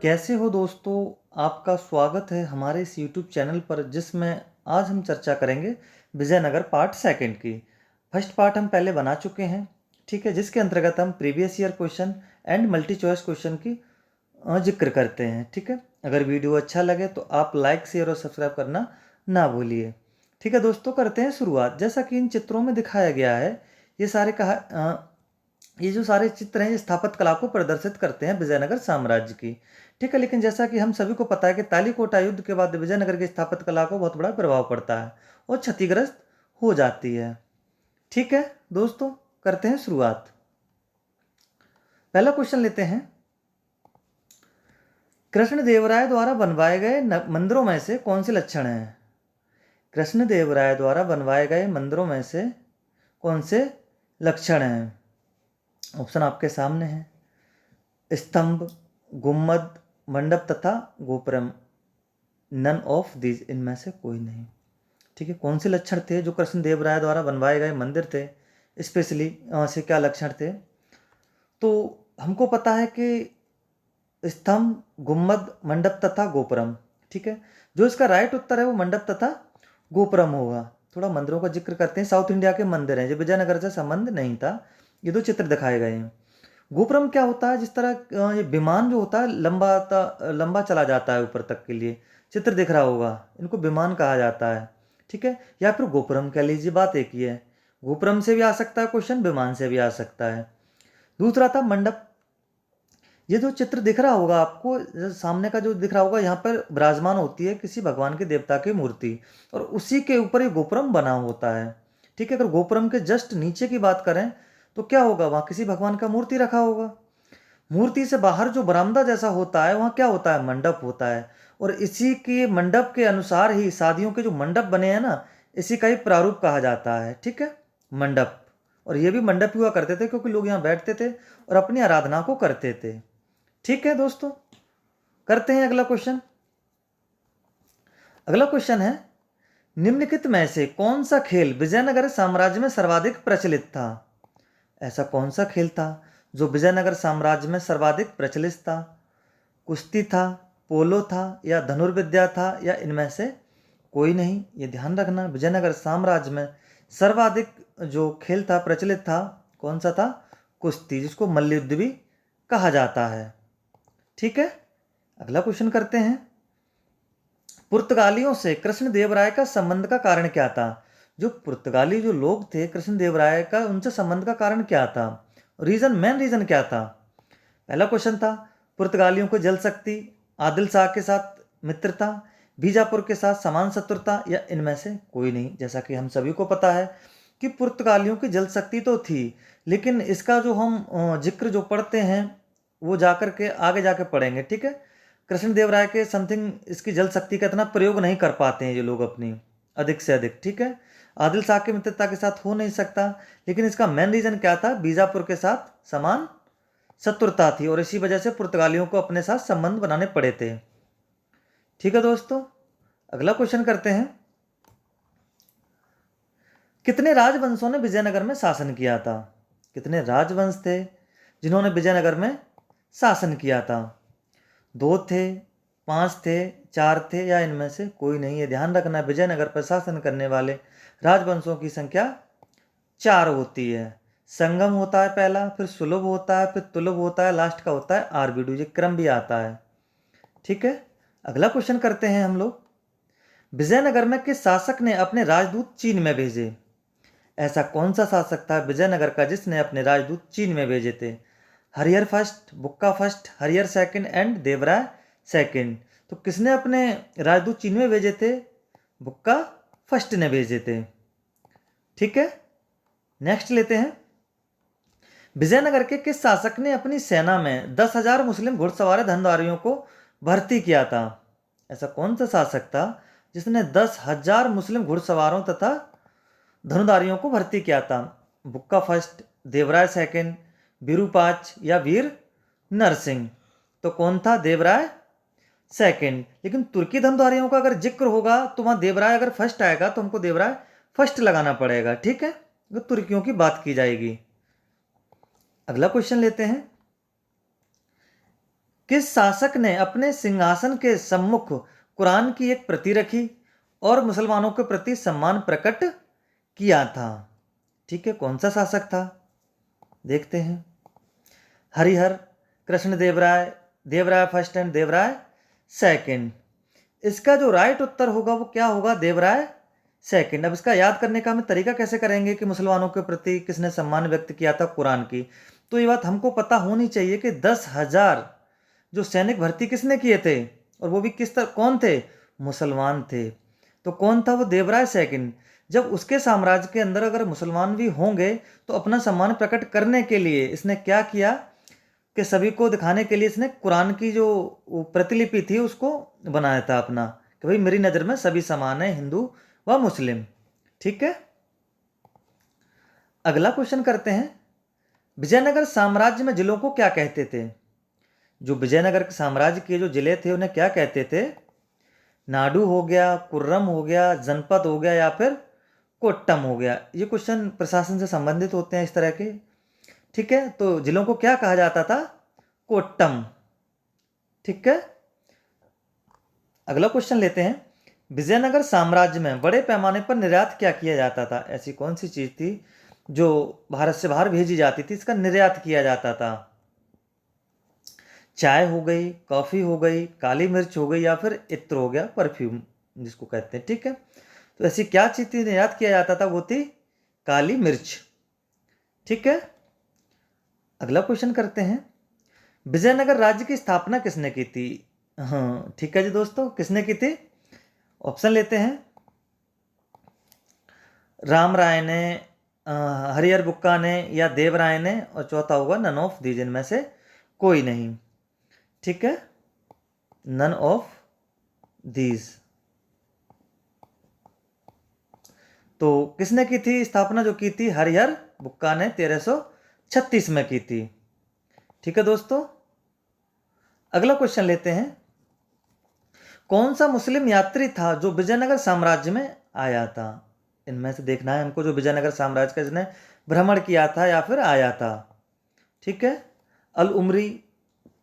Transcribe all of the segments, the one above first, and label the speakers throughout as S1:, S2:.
S1: कैसे हो दोस्तों। आपका स्वागत है हमारे इस यूट्यूब चैनल पर जिसमें आज हम चर्चा करेंगे विजयनगर पार्ट सेकंड की। फर्स्ट पार्ट हम पहले बना चुके हैं, ठीक है, जिसके अंतर्गत हम previous year question and multi choice question की जिक्र करते हैं। ठीक है, अगर वीडियो अच्छा लगे तो आप लाइक शेयर और सब्सक्राइब करना ना भूलिए। ठीक है दोस्तों, करते हैं शुरुआत। जैसा कि इन चित्रों में दिखाया गया है, ये सारे ये जो सारे चित्र हैं ये स्थापत्य कला को प्रदर्शित करते हैं विजयनगर साम्राज्य की। ठीक है, लेकिन जैसा कि हम सभी को पता है कि तालीकोटा युद्ध के बाद विजयनगर की स्थापत्य कला को बहुत बड़ा प्रभाव पड़ता है और क्षतिग्रस्त हो जाती है। ठीक है दोस्तों, करते हैं शुरुआत। पहला क्वेश्चन लेते हैं। कृष्णदेवराय द्वारा बनवाए गए मंदिरों में से कौन से लक्षण हैं? कृष्णदेवराय द्वारा बनवाए गए मंदिरों में से कौन से लक्षण हैं? ऑप्शन आपके सामने है। स्तंभ, गुम्मद, मंडप तथा गोपुरम। नन ऑफ दीज, इनमें से कोई नहीं। ठीक है, कौन से लक्षण थे जो कृष्णदेव राय द्वारा बनवाए गए मंदिर थे, स्पेशली से क्या लक्षण थे? तो हमको पता है कि स्तंभ, गुम्मद, मंडप तथा गोपुरम। ठीक है, जो इसका राइट उत्तर है वो मंडप तथा गोपुरम होगा। थोड़ा मंदिरों का जिक्र करते हैं। साउथ इंडिया के मंदिर हैं, जो विजयनगर से संबंध नहीं था। ये दो चित्र दिखाए गए हैं। गोपुरम क्या होता है? जिस तरह ये विमान जो होता है लंबा चला जाता है ऊपर तक के लिए, चित्र दिख रहा होगा, इनको विमान कहा जाता है। ठीक है, या फिर गोपुरम कह लीजिए, बात एक ही है। गोपुरम से भी आ सकता है क्वेश्चन, विमान से भी आ सकता है। दूसरा था मंडप। ये जो चित्र दिख रहा होगा आपको, सामने का जो दिख रहा होगा, यहाँ पर विराजमान होती है किसी भगवान के देवता की मूर्ति और उसी के ऊपर ये गोपुरम बना होता है। ठीक है, अगर गोपुरम के जस्ट नीचे की बात करें तो क्या होगा? वहाँ किसी भगवान का मूर्ति रखा होगा। मूर्ति से बाहर जो बरामदा जैसा होता है वहाँ क्या होता है? मंडप होता है। और इसी के मंडप के अनुसार ही शादियों के जो मंडप बने हैं ना, इसी का ही प्रारूप कहा जाता है। ठीक है, मंडप। और ये भी मंडप हुआ करते थे क्योंकि लोग यहाँ बैठते थे और अपनी आराधना को करते थे। ठीक है दोस्तों, करते हैं अगला क्वेश्चन। अगला क्वेश्चन है, निम्नलिखित में से कौन सा खेल विजयनगर साम्राज्य में सर्वाधिक प्रचलित था? ऐसा कौन सा खेल था जो विजयनगर साम्राज्य में सर्वाधिक प्रचलित था? कुश्ती था, पोलो था, या धनुर्विद्या था, या इनमें से कोई नहीं। ये ध्यान रखना, विजयनगर साम्राज्य में सर्वाधिक जो खेल था, प्रचलित था, कौन सा था? कुश्ती, जिसको मल्लयुद्ध भी कहा जाता है। ठीक है, अगला क्वेश्चन करते हैं। पुर्तगालियों से कृष्णदेवराय का संबंध का कारण क्या था? जो पुर्तगाली जो लोग थे, कृष्णदेवराय का उनसे संबंध का कारण क्या था? मेन रीजन क्या था? पहला क्वेश्चन था पुर्तगालियों को जल शक्ति, आदिल शाह के साथ मित्रता, बीजापुर के साथ समान शत्रुता, या इनमें से कोई नहीं। जैसा कि हम सभी को पता है कि पुर्तगालियों की जल शक्ति तो थी, लेकिन इसका जो हम जिक्र जो पढ़ते हैं वो जाकर के आगे जाके पढ़ेंगे। ठीक है, कृष्णदेवराय के समथिंग इसकी जल शक्ति का इतना प्रयोग नहीं कर पाते हैं ये लोग अपनी अधिक से अधिक। ठीक है, आदिल शाह की मित्रता के साथ हो नहीं सकता, लेकिन इसका मेन रीजन क्या था? बीजापुर के साथ समान शत्रुता थी और इसी वजह से पुर्तगालियों को अपने साथ संबंध बनाने पड़े थे। ठीक है दोस्तों, अगला क्वेश्चन करते हैं। कितने राजवंशों ने विजयनगर में शासन किया था? कितने राजवंश थे जिन्होंने विजयनगर में शासन किया था? 2 थे, 5 थे, 4 थे, या इनमें से कोई नहीं। ये ध्यान रखना, विजयनगर पर शासन करने वाले राजवंशों की संख्या 4 होती है। संगम होता है पहला, फिर सुलभ होता है, फिर तुलभ होता है, लास्ट का होता है आरबीडू। ये क्रम भी आता है। ठीक है, अगला क्वेश्चन करते हैं हम लोग। विजयनगर में किस शासक ने अपने राजदूत चीन में भेजे? ऐसा कौन सा शासक था विजयनगर का जिसने अपने राजदूत चीन में भेजे थे? Harihar first, Bukka first, Harihar second and Devaraya second. तो किसने अपने राजदूत चीन में भेजे थे? बुक्का फर्स्ट ने भेजे थे। ठीक है, नेक्स्ट लेते हैं। विजयनगर के किस शासक ने अपनी सेना में 10,000 मुस्लिम घुड़सवार धनुर्धारियों को भर्ती किया था? ऐसा कौन सा शासक था जिसने 10,000 मुस्लिम घुड़सवारों तथा धनुर्धारियों को भर्ती किया था? बुक्का फर्स्ट, देवराय सेकंड, विरूपाक्ष, या वीर नरसिंह? तो कौन था? देवराय सेकंड। लेकिन तुर्की धनुर्धारियों का अगर जिक्र होगा तो वहां देवराय अगर फर्स्ट आएगा तो हमको देवराय फर्स्ट लगाना पड़ेगा। ठीक है, तो तुर्कियों की बात की जाएगी। अगला क्वेश्चन लेते हैं। किस शासक ने अपने सिंहासन के सम्मुख कुरान की एक प्रति रखी और मुसलमानों के प्रति सम्मान प्रकट किया था? ठीक है, कौन सा शासक था? देखते हैं। Harihar, Krishnadevaraya, Devaraya first and Devaraya second. इसका जो राइट उत्तर होगा वो क्या होगा? देवराय सेकंड। अब इसका याद करने का हम तरीका कैसे करेंगे कि मुसलमानों के प्रति किसने सम्मान व्यक्त किया था कुरान की? तो ये बात हमको पता होनी चाहिए कि 10,000 जो सैनिक भर्ती किसने किए थे, और वो भी किस तरह, कौन थे? मुसलमान थे। तो कौन था वो? देवराय सेकंड। जब उसके साम्राज्य के अंदर अगर मुसलमान भी होंगे तो अपना सम्मान प्रकट करने के लिए इसने क्या किया कि सभी को दिखाने के लिए इसने कुरान की जो प्रतिलिपि थी उसको बनाया था अपना, कि भाई मेरी नज़र में सभी समान है, हिंदू व मुस्लिम। ठीक है, अगला क्वेश्चन करते हैं। विजयनगर साम्राज्य में जिलों को क्या कहते थे? जो विजयनगर साम्राज्य के जो जिले थे उन्हें क्या कहते थे? नाडु हो गया, कुर्रम हो गया, जनपद हो गया, या फिर कोट्टम हो गया। ये क्वेश्चन प्रशासन से संबंधित होते हैं इस तरह के। ठीक है, तो जिलों को क्या कहा जाता था? कोट्टम। ठीक है, अगला क्वेश्चन लेते हैं। विजयनगर साम्राज्य में बड़े पैमाने पर निर्यात क्या किया जाता था? ऐसी कौन सी चीज थी जो भारत से बाहर भेजी जाती थी, इसका निर्यात किया जाता था? चाय हो गई, कॉफी हो गई, काली मिर्च हो गई, या फिर इत्र हो गया, परफ्यूम जिसको कहते हैं। ठीक है, तो ऐसी क्या चीज थी निर्यात किया जाता था? वो थी काली मिर्च। ठीक है, अगला क्वेश्चन करते हैं। विजयनगर राज्य की स्थापना किसने की थी? हाँ ठीक है जी दोस्तों, किसने की थी? ऑप्शन लेते हैं। राम राय ने, हरिहर बुक्का ने, या देव राय ने, और चौथा होगा नन ऑफ दीज, इनमें से कोई नहीं। ठीक है, नन ऑफ दीज। तो किसने की थी स्थापना? जो की थी हरिहर बुक्का ने 1336 में की थी। ठीक है दोस्तों, अगला क्वेश्चन लेते हैं। कौन सा मुस्लिम यात्री था जो विजयनगर साम्राज्य में आया था? इनमें से देखना है हमको जो विजयनगर साम्राज्य का जिसने भ्रमण किया था या फिर आया था। ठीक है, अल उमरी,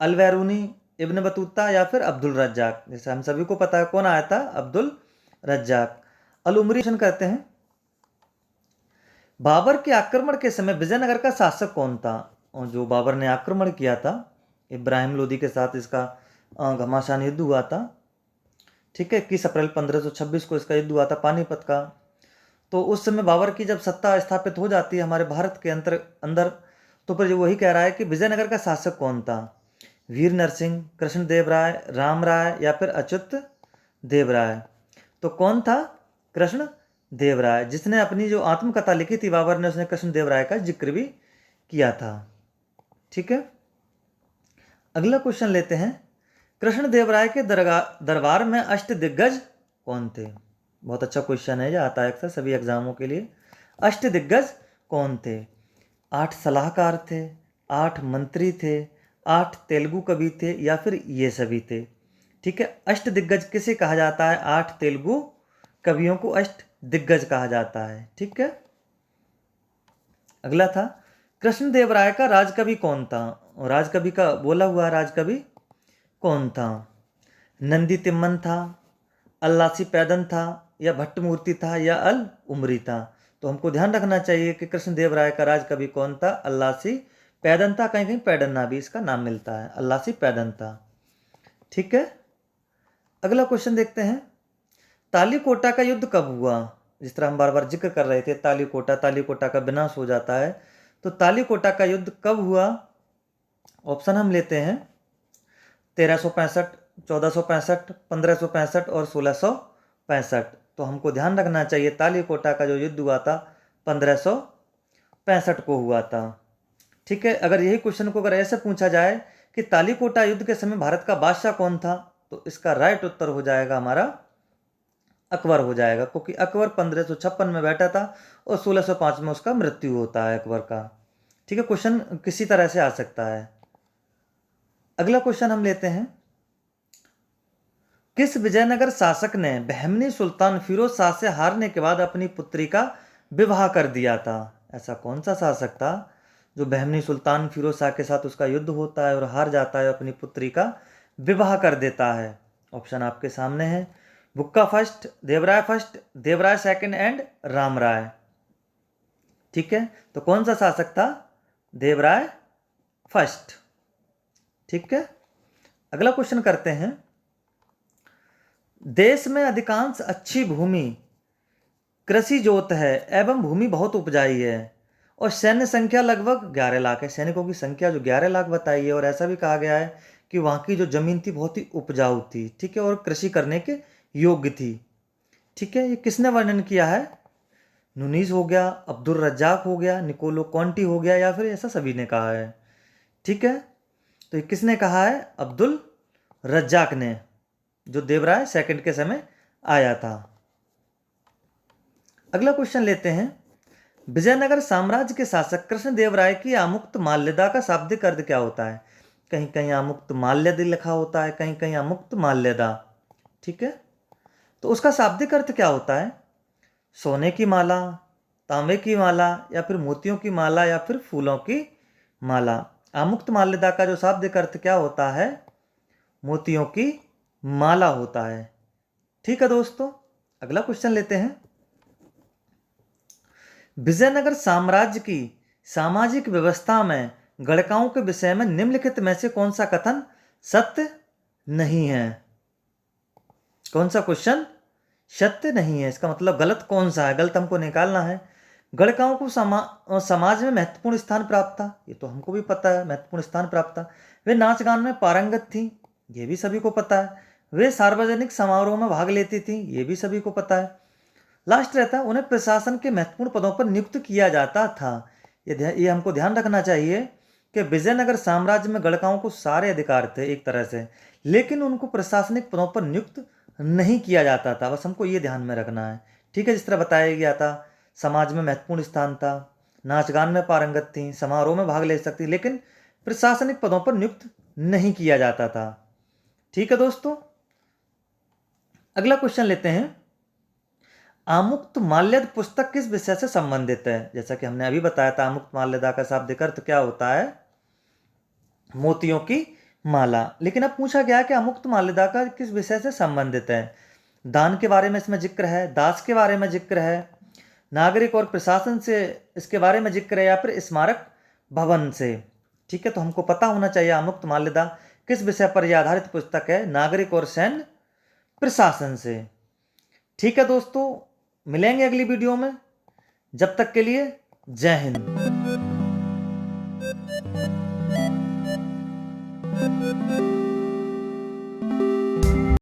S1: अल बैरूनी, इब्न बतूता, या फिर अब्दुल रज्जाक। जैसे हम सभी को पता है कौन आया था? अब्दुल रज्जाक। अल उमरी करते हैं। बाबर के आक्रमण के समय विजयनगर का शासक कौन था? और जो बाबर ने आक्रमण किया था इब्राहिम लोदी के साथ, इसका घमासान युद्ध हुआ था। ठीक है, 21 अप्रैल 1526 को इसका युद्ध हुआ था, पानीपत का। तो उस समय बाबर की जब सत्ता स्थापित हो जाती है हमारे भारत के अंदर, तो फिर वही कह रहा है कि विजयनगर का शासक कौन था? वीर नरसिंह, कृष्णदेव राय, राम राय, या फिर अच्युत देव राय। तो कौन था? कृष्ण देव राय, जिसने अपनी जो आत्मकथा लिखी थी बाबर ने, उसने कृष्ण देव राय का जिक्र भी किया था। ठीक है, अगला क्वेश्चन लेते हैं। कृष्ण देव राय के दरबार में अष्ट दिग्गज कौन थे? बहुत अच्छा क्वेश्चन है, जो आता है अक्सर सभी एग्जामों के लिए। अष्ट दिग्गज कौन थे? 8 सलाहकार थे, 8 मंत्री थे, 8 तेलुगु कवि थे, या फिर ये सभी थे? ठीक है, अष्ट दिग्गज किसे कहा जाता है? 8 तेलुगु कवियों को अष्ट दिग्गज कहा जाता है। ठीक है, अगला था। कृष्णदेव राय का राजकवि कौन था? और राजकवि का बोला हुआ राजकवि कौन था? नंदी तिम्मन था, अल्लासी पैदन था, या भट्टमूर्ति था, या अल उमरी था? तो हमको ध्यान रखना चाहिए कि कृष्णदेव राय का राजकवि कौन था? अल्लासी पैदन था। कहीं कहीं पैडन्ना भी इसका नाम मिलता है, अल्लासी पैदन था। ठीक है, अगला क्वेश्चन देखते हैं। तालीकोटा का युद्ध कब हुआ? जिस तरह हम बार बार जिक्र कर रहे थे, तालीकोटा का विनाश हो जाता है। तो तालीकोटा का युद्ध कब हुआ? ऑप्शन हम लेते हैं। 1365, 1465, 1565 और 1665। तो हमको ध्यान रखना चाहिए तालीकोटा का जो युद्ध हुआ था 1565 को हुआ था। ठीक है, अगर यही क्वेश्चन को अगर ऐसे पूछा जाए कि तालीकोटा युद्ध के समय भारत का बादशाह कौन था, तो इसका राइट उत्तर हो जाएगा हमारा अकबर हो जाएगा, क्योंकि अकबर 1556 में बैठा था और 1605 में उसका मृत्यु होता है अकबर का। ठीक है, क्वेश्चन किसी तरह से आ सकता है। अगला क्वेश्चन हम लेते हैं। किस विजयनगर शासक ने बहमनी सुल्तान फिरोज शाह से हारने के बाद अपनी पुत्री का विवाह कर दिया था? ऐसा कौन सा शासक था जो बहमनी सुल्तान फिरोज शाह के साथ उसका युद्ध होता है और हार जाता है, अपनी पुत्री का विवाह कर देता है। ऑप्शन आपके सामने है, Bukka first, Devaraya second and Rama Raya. ठीक है, तो कौन सा शासक था? देवराय फर्स्ट। ठीक है, अगला क्वेश्चन करते हैं। देश में अधिकांश अच्छी भूमि कृषि जोत है एवं भूमि बहुत उपजाई है और सैन्य संख्या लगभग 11 लाख है। सैनिकों की संख्या जो 11 लाख बताई है, और ऐसा भी कहा गया है कि वहाँ की जो जमीन थी बहुत ही उपजाऊ थी। ठीक है, और कृषि करने के योग्य थी। ठीक है, ये किसने वर्णन किया है? नुनीज हो गया, अब्दुल रज्जाक हो गया, निकोलो कॉन्टी हो गया, या फिर ऐसा सभी ने कहा है। ठीक है, तो ये किसने कहा है? अब्दुल रज्जाक ने, जो देवराय सेकंड के समय आया था। अगला क्वेश्चन लेते हैं। विजयनगर साम्राज्य के शासक कृष्णदेवराय की आमुक्त माल्यदा का शाब्दिक अर्थ क्या होता है? कहीं कहीं आमुक्त माल्यदा लिखा होता है, कहीं कहीं आमुक्त माल्यदा। ठीक है, तो उसका शाब्दिक अर्थ क्या होता है? सोने की माला, तांबे की माला, या फिर मोतियों की माला, या फिर फूलों की माला। आमुक्त माल्यदा का जो शाब्दिक अर्थ क्या होता है? मोतियों की माला होता है। ठीक है दोस्तों, अगला क्वेश्चन लेते हैं। विजयनगर साम्राज्य की सामाजिक व्यवस्था में गणकाओं के विषय में निम्नलिखित में से कौन सा कथन सत्य नहीं है? कौन सा क्वेश्चन सत्य नहीं है? इसका मतलब गलत कौन सा है? गलत हमको निकालना है। गणकाओं को समाज में महत्वपूर्ण स्थान प्राप्त था, ये तो हमको भी पता है, महत्वपूर्ण स्थान प्राप्त था। वे नाच गान में पारंगत थी, ये भी सभी को पता है। वे सार्वजनिक समारोह में भाग लेती थी, ये भी सभी को पता है। लास्ट रहता है, उन्हें प्रशासन के महत्वपूर्ण पदों पर नियुक्त किया जाता था। ये हमको ध्यान रखना चाहिए कि विजयनगर साम्राज्य में गणकाओं को सारे अधिकार थे एक तरह से, लेकिन उनको प्रशासनिक पदों पर नियुक्त नहीं किया जाता था। बस हमको ये ध्यान में रखना है। ठीक है, जिस तरह बताया गया था, समाज में महत्वपूर्ण स्थान था, नाच गान में पारंगत थी, समारोह में भाग ले सकती, लेकिन प्रशासनिक पदों पर नियुक्त नहीं किया जाता था। ठीक है दोस्तों, अगला क्वेश्चन लेते हैं। आमुक्त माल्यद पुस्तक किस विषय से संबंधित है? जैसा कि हमने अभी बताया था, आमुक्त माल्यदा का शाब्दिक अर्थ क्या होता है? मोतियों की माला। लेकिन अब पूछा गया कि आमुक्त माल्यदा का किस विषय से संबंधित है? दान के बारे में इसमें जिक्र है, दास के बारे में जिक्र है, नागरिक और प्रशासन से इसके बारे में जिक्र है, या फिर स्मारक भवन से। ठीक है, तो हमको पता होना चाहिए आमुक्त माल्यदा किस विषय पर यह आधारित पुस्तक है? नागरिक और सैन्य प्रशासन से। ठीक है दोस्तों, मिलेंगे अगली वीडियो में। जब तक के लिए जय हिंद।